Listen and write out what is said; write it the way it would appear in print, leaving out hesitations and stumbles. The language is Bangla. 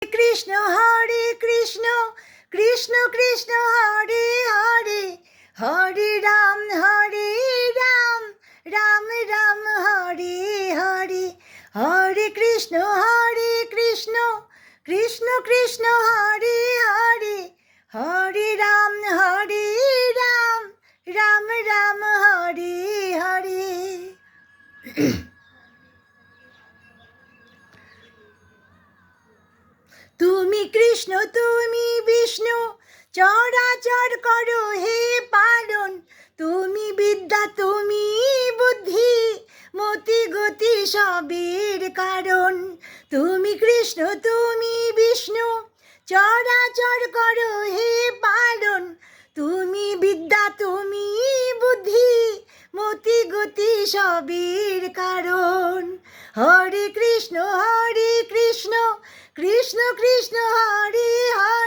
কৃষ্ণ হরে কৃষ্ণ কৃষ্ণ কৃষ্ণ হরে হরে হরে রাম রাম রাম হরে হরে হরে কৃষ্ণ কৃষ্ণ কৃষ্ণ হরে হরে হরে রাম রাম রাম হরে হরে। তুমি কৃষ্ণ তুমি বিষ্ণু চরাচর করো হে পালন, তুমি বিদ্যা তুমি বুদ্ধি মতি গতি সবের কারণ। তুমি কৃষ্ণ তুমি বিষ্ণু চরাচর করো হে পালন, তুমি বিদ্যা তুমি বুদ্ধি মতি গতি সবের কারণ। হরে কৃষ্ণ কৃষ্ণ কৃষ্ণ হরে হরে